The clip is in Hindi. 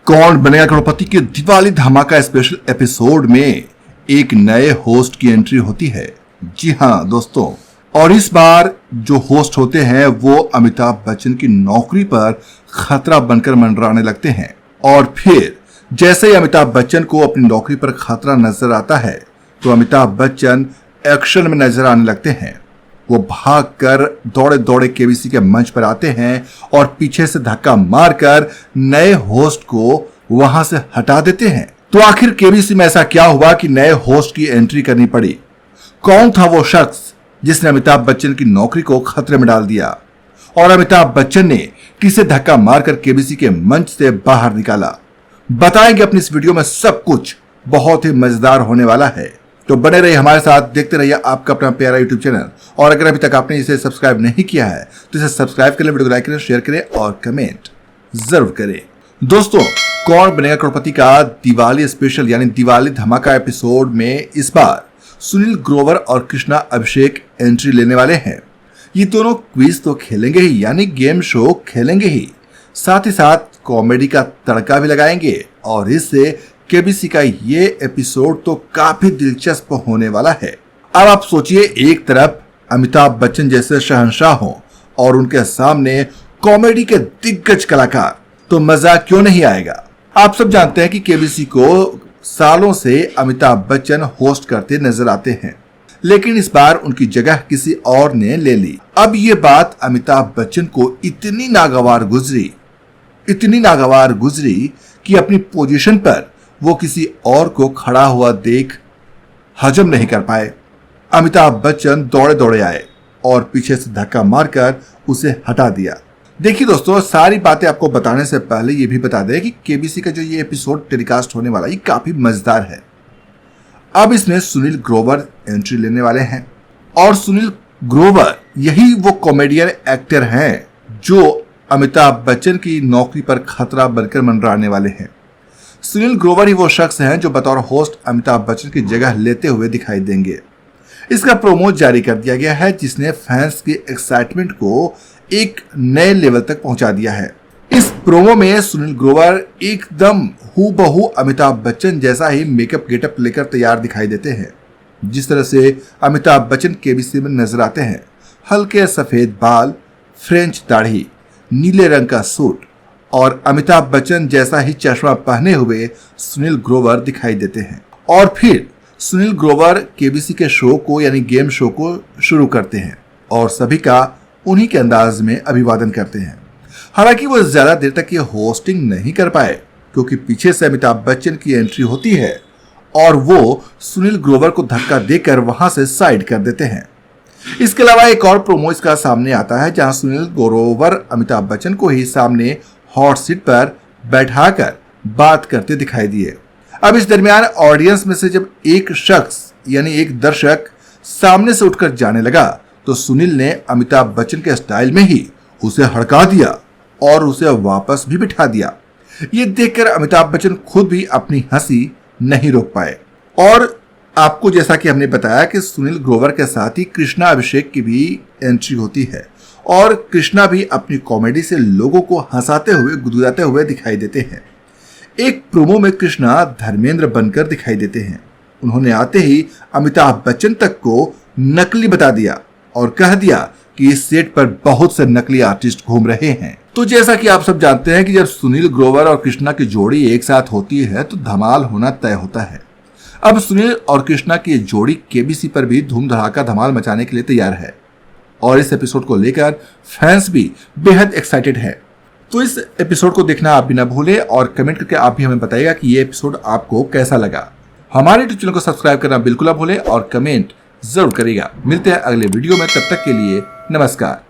कौन बनेगा करोड़पति के दिवाली धमाका स्पेशल एपिसोड में एक नए होस्ट की एंट्री होती है। जी हाँ दोस्तों, और इस बार जो होस्ट होते हैं वो अमिताभ बच्चन की नौकरी पर खतरा बनकर मंडराने लगते हैं। और फिर जैसे ही अमिताभ बच्चन को अपनी नौकरी पर खतरा नजर आता है तो अमिताभ बच्चन एक्शन में नजर आने लगते हैं। वो भागकर दौड़े दौड़े केबीसी के मंच पर आते हैं और पीछे से धक्का मारकर नए होस्ट को वहां से हटा देते हैं। तो आखिर केबीसी में ऐसा क्या हुआ कि नए होस्ट की एंट्री करनी पड़ी? कौन था वो शख्स जिसने अमिताभ बच्चन की नौकरी को खतरे में डाल दिया? और अमिताभ बच्चन ने किसे धक्का मारकर केबीसी के मंच से बाहर निकाला? बताएंगे अपनी इस वीडियो में सब कुछ। बहुत ही मजेदार होने वाला है, तो बने रहिए हमारे साथ, देखते रहिए आपका अपना प्यारा यूट्यूब चैनल। और अगर अभी तक आपने इसे सब्सक्राइब नहीं किया है तो इसे सब्सक्राइब करें, वीडियो को लाइक करें, शेयर करें और कमेंट जरूर करें। दोस्तों, कौन बनेगा करोड़पति का दिवाली स्पेशल यानी दिवाली धमाका एपिसोड में इस बार सुनील ग्रोवर और कृष्णा अभिषेक एंट्री लेने वाले हैं। ये दोनों क्विज तो खेलेंगे ही, यानी गेम शो खेलेंगे ही, साथ ही साथ कॉमेडी का तड़का भी लगाएंगे। और इससे केबीसी का ये एपिसोड तो काफी दिलचस्प होने वाला है। अब आप सोचिए, एक तरफ अमिताभ बच्चन जैसे शहंशाह हो और उनके सामने कॉमेडी के दिग्गज कलाकार, तो मजा क्यों नहीं आएगा। आप सब जानते हैं कि केबीसी को सालों से अमिताभ बच्चन होस्ट करते नजर आते हैं, लेकिन इस बार उनकी जगह किसी और ने ले ली। अब ये बात अमिताभ बच्चन को इतनी नागवार गुजरी कि अपनी पोजीशन पर वो किसी और को खड़ा हुआ देख हजम नहीं कर पाए। अमिताभ बच्चन दौड़े दौड़े आए और पीछे से धक्का मारकर उसे हटा दिया। देखिए दोस्तों, सारी बातें आपको बताने से पहले ये भी बता दें कि केबीसी का जो ये एपिसोड टेलीकास्ट होने वाला है ये काफी मजेदार है। अब इसमें सुनील ग्रोवर एंट्री लेने वाले हैं और सुनील ग्रोवर यही वो कॉमेडियन एक्टर हैं जो अमिताभ बच्चन की नौकरी पर खतरा बनकर मंडराने वाले हैं। सुनील ग्रोवर ही वो शख्स हैं जो बतौर होस्ट अमिताभ बच्चन की जगह लेते हुए दिखाई देंगे। इसका प्रोमो जारी कर दिया गया है, जिसने फैंस की एक्साइटमेंट को एक नए लेवल तक पहुंचा दिया है। इस प्रोमो में सुनील ग्रोवर एकदम हूबहू अमिताभ बच्चन जैसा ही मेकअप गेटअप लेकर तैयार दिखाई देते हैं, जिस तरह से अमिताभ बच्चन केबीसी में नजर आते हैं। हल्के सफेद बाल, फ्रेंच दाढ़ी, नीले रंग का सूट और अमिताभ बच्चन जैसा ही चश्मा पहने हुए सुनील ग्रोवर दिखाई देते हैं। और फिर सुनील ग्रोवर केबीसी के शो को यानी गेम शो को शुरू करते हैं और सभी का उन्हीं के अंदाज में अभिवादन करते हैं। हालांकि वो ज्यादा देर तक ये होस्टिंग नहीं कर पाए क्योंकि पीछे से अमिताभ बच्चन की एंट्री होती है और वो सुनील ग्रोवर को धक्का देकर वहां से साइड कर देते हैं। इसके अलावा एक और प्रोमो इसका सामने आता है जहां सुनील ग्रोवर अमिताभ बच्चन को ही सामने हॉट सीट पर बैठाकर बात करते दिखाई दिए। अब इस दरमियान ऑडियंस में से जब एक शख्स यानी एक दर्शक सामने से उठकर जाने लगा तो सुनील ने अमिताभ बच्चन के स्टाइल में ही उसे हड़का दिया और उसे वापस भी बिठा दिया। ये देखकर अमिताभ बच्चन खुद भी अपनी हंसी नहीं रोक पाए। और आपको जैसा कि हमने बताया कि सुनील ग्रोवर के साथ ही कृष्णा अभिषेक की भी एंट्री होती है और कृष्णा भी अपनी कॉमेडी से लोगों को हंसाते हुए गुदगुदाते हुए दिखाई देते हैं। एक प्रोमो में कृष्णा धर्मेंद्र बनकर दिखाई देते हैं। उन्होंने आते ही अमिताभ बच्चन तक को नकली बता दिया और कह दिया कि इस सेट पर बहुत से नकली आर्टिस्ट घूम रहे हैं। तो जैसा कि आप सब जानते हैं कि जब सुनील ग्रोवर और कृष्णा की जोड़ी एक साथ होती है तो धमाल होना तय होता है। अब सुनील और कृष्णा की जोड़ी केबीसी पर भी धूम धड़ाका धमाल मचाने के लिए तैयार है और इस एपिसोड को लेकर फैंस भी बेहद एक्साइटेड है। तो इस एपिसोड को देखना आप भी ना भूलें और कमेंट करके आप भी हमें बताइएगा कि ये एपिसोड आपको कैसा लगा। हमारे यूट्यूब चैनल को सब्सक्राइब करना बिल्कुल ना भूलें और कमेंट जरूर करिएगा। मिलते हैं अगले वीडियो में, तब तक के लिए नमस्कार।